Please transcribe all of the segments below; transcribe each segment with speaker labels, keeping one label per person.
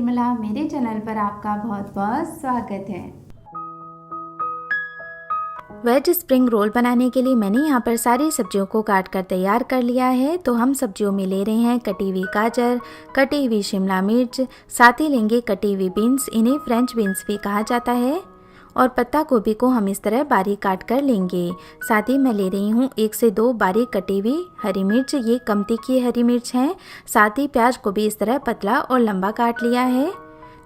Speaker 1: निर्मला, मेरे चैनल पर आपका बहुत बहुत स्वागत है।
Speaker 2: वेज स्प्रिंग रोल बनाने के लिए मैंने यहाँ पर सारी सब्जियों को काट कर तैयार कर लिया है। तो हम सब्जियों में ले रहे हैं कटी हुई गाजर, कटी हुई शिमला मिर्च, साथ ही लेंगे कटी हुई बीन्स, इन्हें फ्रेंच बीन्स भी कहा जाता है। और पत्ता गोभी को हम इस तरह बारीक काट कर लेंगे। साथ ही मैं ले रही हूँ 1 से 2 बारीक कटी हुई हरी मिर्च, ये कम तीखी हरी मिर्च है। साथ ही प्याज को भी इस तरह पतला और लंबा काट लिया है।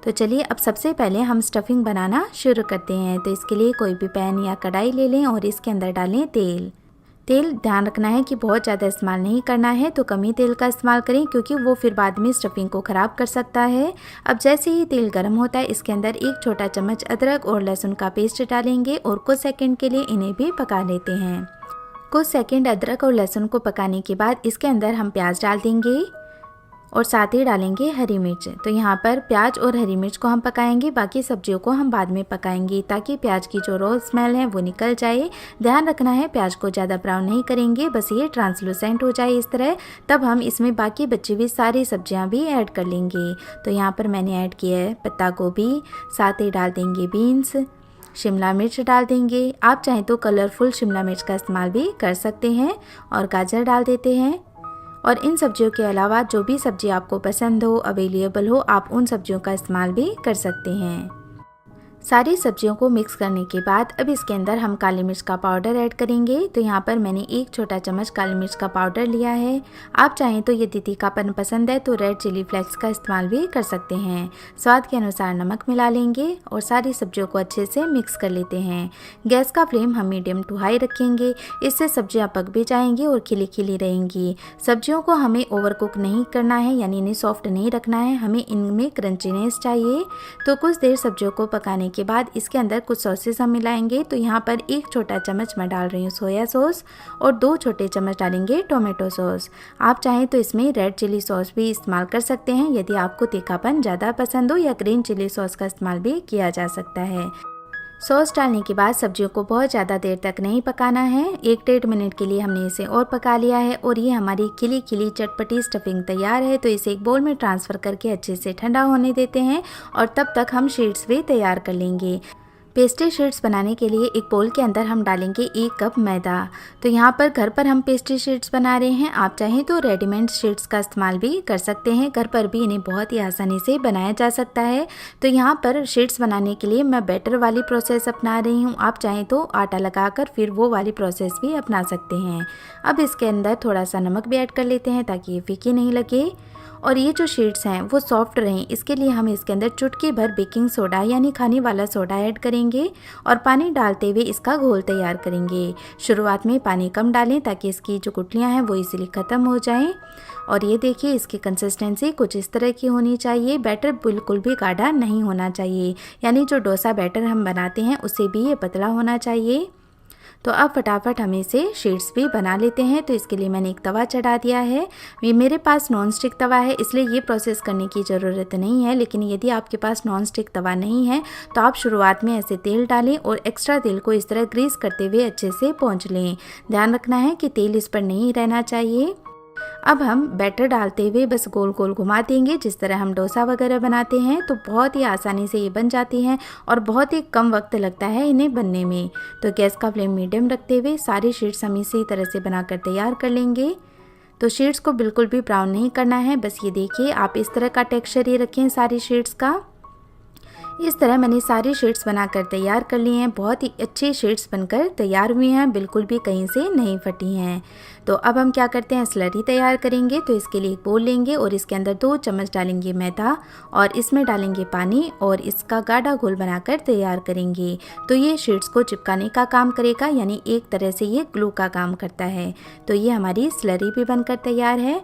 Speaker 2: तो चलिए अब सबसे पहले हम स्टफिंग बनाना शुरू करते हैं। तो इसके लिए कोई भी पैन या कढ़ाई ले लें और इसके अंदर डालें तेल। तेल ध्यान रखना है कि बहुत ज़्यादा इस्तेमाल नहीं करना है, तो कम ही तेल का इस्तेमाल करें क्योंकि वो फिर बाद में स्टफिंग को ख़राब कर सकता है। अब जैसे ही तेल गर्म होता है इसके अंदर 1 छोटा चम्मच अदरक और लहसुन का पेस्ट डालेंगे और कुछ सेकंड के लिए इन्हें भी पका लेते हैं। कुछ सेकंड अदरक और लहसुन को पकाने के बाद इसके अंदर हम प्याज डाल देंगे और साथ ही डालेंगे हरी मिर्च। तो यहाँ पर प्याज और हरी मिर्च को हम पकाएंगे, बाकी सब्जियों को हम बाद में पकाएंगे ताकि प्याज की जो रॉ स्मेल है वो निकल जाए। ध्यान रखना है प्याज को ज़्यादा ब्राउन नहीं करेंगे, बस ये ट्रांसलूसेंट हो जाए इस तरह, तब हम इसमें बाकी बची हुई सारी सब्जियाँ भी ऐड कर लेंगे। तो यहाँ पर मैंने ऐड किया है पत्ता गोभी, साथ ही डाल देंगे बीन्स, शिमला मिर्च डाल देंगे। आप चाहें तो कलरफुल शिमला मिर्च का इस्तेमाल भी कर सकते हैं और गाजर डाल देते हैं। और इन सब्जियों के अलावा जो भी सब्जी आपको पसंद हो, अवेलेबल हो, आप उन सब्जियों का इस्तेमाल भी कर सकते हैं। सारी सब्जियों को मिक्स करने के बाद अब इसके अंदर हम काली मिर्च का पाउडर ऐड करेंगे। तो यहाँ पर मैंने 1 छोटा चम्मच काली मिर्च का पाउडर लिया है। आप चाहें तो यदि तीखापन पसंद है तो रेड चिली फ्लेक्स का इस्तेमाल भी कर सकते हैं। स्वाद के अनुसार नमक मिला लेंगे और सारी सब्जियों को अच्छे से मिक्स कर लेते हैं। गैस का फ्लेम हम मीडियम टू हाई रखेंगे, इससे सब्जियाँ पक भी जाएंगी और खिली खिली रहेंगी। सब्जियों को हमें ओवर कुक नहीं करना है, यानी इन्हें सॉफ्ट नहीं रखना है, हमें इनमें क्रंचीनेस चाहिए। तो कुछ देर सब्जियों को पकाने के बाद इसके अंदर कुछ सॉसेस हम मिलाएंगे। तो यहाँ पर 1 छोटा चम्मच मैं डाल रही हूँ सोया सॉस और 2 छोटे चम्मच डालेंगे टोमेटो सॉस। आप चाहें तो इसमें रेड चिली सॉस भी इस्तेमाल कर सकते हैं यदि आपको तीखापन ज़्यादा पसंद हो, या ग्रीन चिली सॉस का इस्तेमाल भी किया जा सकता है। सॉस डालने के बाद सब्जियों को बहुत ज़्यादा देर तक नहीं पकाना है, 1-1.5 मिनट के लिए हमने इसे और पका लिया है और ये हमारी खिली खिली चटपटी स्टफिंग तैयार है। तो इसे एक बोल में ट्रांसफ़र करके अच्छे से ठंडा होने देते हैं और तब तक हम शीट्स भी तैयार कर लेंगे। पेस्ट्री शीट्स बनाने के लिए एक बोल के अंदर हम डालेंगे 1 कप मैदा। तो यहाँ पर घर पर हम पेस्ट्री शीट्स बना रहे हैं, आप चाहें तो रेडीमेड शीट्स का इस्तेमाल भी कर सकते हैं। घर पर भी इन्हें बहुत ही आसानी से बनाया जा सकता है। तो यहाँ पर शीट्स बनाने के लिए मैं बैटर वाली प्रोसेस अपना रही हूँ, आप चाहें तो आटा लगाकर फिर वो वाली प्रोसेस भी अपना सकते हैं। अब इसके अंदर थोड़ा सा नमक भी ऐड कर लेते हैं ताकि ये फीकी नहीं लगे और ये जो शीट्स हैं वो सॉफ्ट रहें, इसके लिए हम इसके अंदर चुटकी भर बेकिंग सोडा यानी खाने वाला सोडा ऐड करेंगे और पानी डालते हुए इसका घोल तैयार करेंगे। शुरुआत में पानी कम डालें ताकि इसकी जो गुठलियाँ हैं वो इजीली ख़त्म हो जाएं। और ये देखिए इसकी कंसिस्टेंसी कुछ इस तरह की होनी चाहिए, बैटर बिल्कुल भी गाढ़ा नहीं होना चाहिए, यानी जो डोसा बैटर हम बनाते हैं उससे भी ये पतला होना चाहिए। तो अब फटाफट हम इसे शीट्स भी बना लेते हैं। तो इसके लिए मैंने एक तवा चढ़ा दिया है, ये मेरे पास नॉन स्टिक तवा है इसलिए ये प्रोसेस करने की ज़रूरत नहीं है, लेकिन यदि आपके पास नॉन स्टिक तवा नहीं है तो आप शुरुआत में ऐसे तेल डालें और एक्स्ट्रा तेल को इस तरह ग्रीस करते हुए अच्छे से पोंछ लें। ध्यान रखना है कि तेल इस पर नहीं रहना चाहिए। अब हम बैटर डालते हुए बस गोल गोल घुमा देंगे, जिस तरह हम डोसा वगैरह बनाते हैं। तो बहुत ही आसानी से ये बन जाती हैं और बहुत ही कम वक्त लगता है इन्हें बनने में। तो गैस का फ्लेम मीडियम रखते हुए सारी शीट्स हम इसी तरह से बनाकर तैयार कर लेंगे। तो शीट्स को बिल्कुल भी ब्राउन नहीं करना है, बस ये देखिए आप इस तरह का टेक्सचर ही रखें सारी शीट्स का। इस तरह मैंने सारी शीट्स बनाकर तैयार कर ली हैं। बहुत ही अच्छी शीट्स बनकर तैयार हुई हैं, बिल्कुल भी कहीं से नहीं फटी हैं। तो अब हम क्या करते हैं, स्लरी तैयार करेंगे। तो इसके लिए एक बोल लेंगे और इसके अंदर 2 चम्मच डालेंगे मैदा और इसमें डालेंगे पानी और इसका गाढ़ा घोल बनाकर तैयार करेंगे। तो ये शीट्स को चिपकाने का काम करेगा, यानी एक तरह से ये ग्लू का काम करता है। तो ये हमारी स्लरी भी बनकर तैयार है।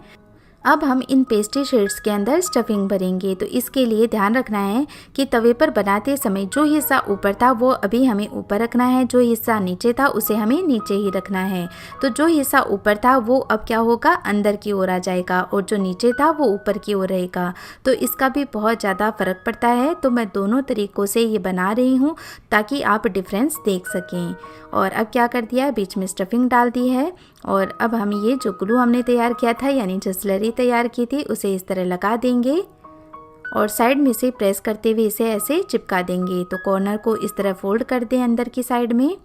Speaker 2: अब हम इन पेस्ट्री शीट्स के अंदर स्टफिंग भरेंगे। तो इसके लिए ध्यान रखना है कि तवे पर बनाते समय जो हिस्सा ऊपर था वो अभी हमें ऊपर रखना है, जो हिस्सा नीचे था उसे हमें नीचे ही रखना है। तो जो हिस्सा ऊपर था वो अब क्या होगा, अंदर की ओर आ जाएगा और जो नीचे था वो ऊपर की ओर रहेगा। तो इसका भी बहुत ज़्यादा फ़र्क पड़ता है। तो मैं दोनों तरीक़ों से ये बना रही हूँ ताकि आप डिफरेंस देख सकें। और अब क्या कर दिया, बीच में स्टफिंग डाल दी है और अब हम ये जो ग्लू हमने तैयार किया था यानी जो स्लरी तैयार की थी उसे इस तरह लगा देंगे और साइड में से प्रेस करते हुए इसे ऐसे चिपका देंगे। तो कॉर्नर को इस तरह फोल्ड कर दें अंदर की साइड में।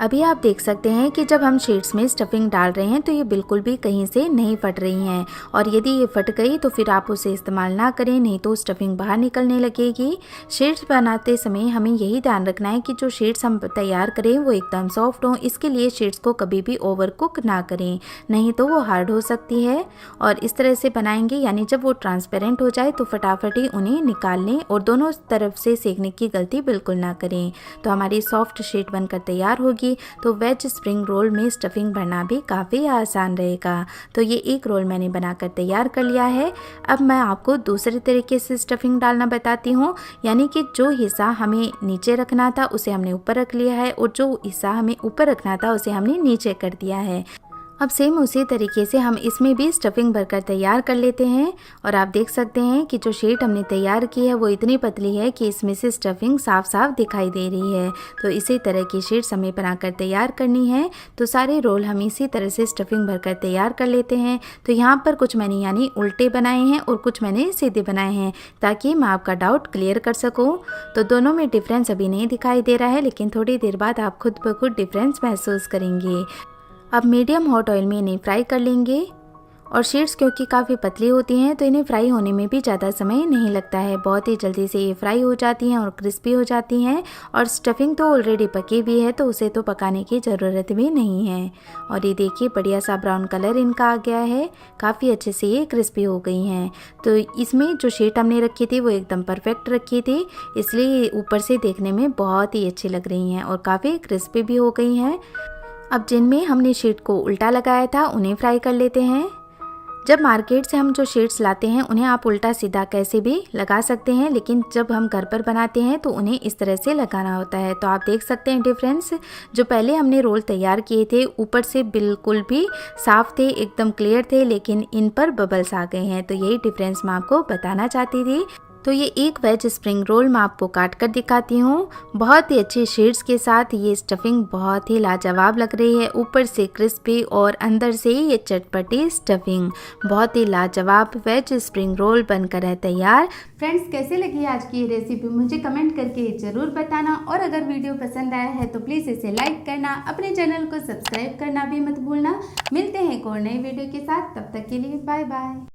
Speaker 2: अभी आप देख सकते हैं कि जब हम शीट्स में स्टफिंग डाल रहे हैं तो ये बिल्कुल भी कहीं से नहीं फट रही हैं, और यदि ये फट गई तो फिर आप उसे इस्तेमाल ना करें, नहीं तो स्टफिंग बाहर निकलने लगेगी। शीट्स बनाते समय हमें यही ध्यान रखना है कि जो शीट्स हम तैयार करें वो एकदम सॉफ्ट हों। इसके लिए शीट्स को कभी भी ओवर कुक ना करें, नहीं तो वो हार्ड हो सकती है। और इस तरह से बनाएंगे, यानी जब वो ट्रांसपेरेंट हो जाए तो फटाफट ही उन्हें निकाल लें और दोनों तरफ से सेकने की गलती बिल्कुल ना करें। तो हमारी सॉफ्ट शीट बनकर तैयार होगी। तो वेज स्प्रिंग रोल में स्टफिंग भरना भी काफ़ी आसान रहेगा। तो ये एक रोल मैंने बनाकर तैयार कर लिया है। अब मैं आपको दूसरे तरीके से स्टफिंग डालना बताती हूँ, यानी कि जो हिस्सा हमें नीचे रखना था उसे हमने ऊपर रख लिया है, और जो हिस्सा हमें ऊपर रखना था उसे हमने नीचे कर दिया है। अब सेम उसी तरीके से हम इसमें भी स्टफिंग भरकर तैयार कर लेते हैं। और आप देख सकते हैं कि जो शीट हमने तैयार की है वो इतनी पतली है कि इसमें से स्टफिंग साफ साफ दिखाई दे रही है। तो इसी तरह की शीट्स हमें बनाकर तैयार करनी है। तो सारे रोल हम इसी तरह से स्टफिंग भरकर तैयार कर लेते हैं। तो यहाँ पर कुछ मैंने यानी उल्टे बनाए हैं और कुछ मैंने सीधे बनाए हैं, ताकि मैं आपका डाउट क्लियर कर सकूँ। तो दोनों में डिफरेंस अभी नहीं दिखाई दे रहा है, लेकिन थोड़ी देर बाद आप खुद ब खुद डिफरेंस महसूस करेंगे। अब मीडियम हॉट ऑयल में इन्हें फ्राई कर लेंगे। और शीट्स क्योंकि काफ़ी पतली होती हैं तो इन्हें फ्राई होने में भी ज़्यादा समय नहीं लगता है, बहुत ही जल्दी से ये फ्राई हो जाती हैं और क्रिस्पी हो जाती हैं। और स्टफिंग तो ऑलरेडी पकी हुई है तो उसे तो पकाने की ज़रूरत भी नहीं है। और ये देखिए बढ़िया सा ब्राउन कलर इनका आ गया है, काफ़ी अच्छे से ये क्रिस्पी हो गई हैं। तो इसमें जो शीट हमने रखी थी वो एकदम परफेक्ट रखी थी, इसलिए ऊपर से देखने में बहुत ही अच्छी लग रही हैं और काफ़ी क्रिस्पी भी हो गई हैं। अब जिनमें हमने शीट को उल्टा लगाया था उन्हें फ्राई कर लेते हैं। जब मार्केट से हम जो शीट्स लाते हैं उन्हें आप उल्टा सीधा कैसे भी लगा सकते हैं, लेकिन जब हम घर पर बनाते हैं तो उन्हें इस तरह से लगाना होता है। तो आप देख सकते हैं डिफरेंस। जो पहले हमने रोल तैयार किए थे ऊपर से बिल्कुल भी साफ थे, एकदम क्लियर थे, लेकिन इन पर बबल्स आ गए हैं। तो यही डिफरेंस मैं आपको बताना चाहती थी। तो ये एक वेज स्प्रिंग रोल मैं आपको काट कर दिखाती हूँ। बहुत ही अच्छी शेड्स के साथ ये स्टफिंग बहुत ही लाजवाब लग रही है, ऊपर से क्रिस्पी और अंदर से ये चटपटी स्टफिंग। बहुत ही लाजवाब वेज स्प्रिंग रोल बनकर है तैयार।
Speaker 1: फ्रेंड्स, कैसे लगी आज की ये रेसिपी मुझे कमेंट करके ज़रूर बताना, और अगर वीडियो पसंद आया है तो प्लीज़ इसे लाइक करना, अपने चैनल को सब्सक्राइब करना भी मत भूलना। मिलते हैं एक और नई वीडियो के साथ, तब तक के लिए बाय बाय।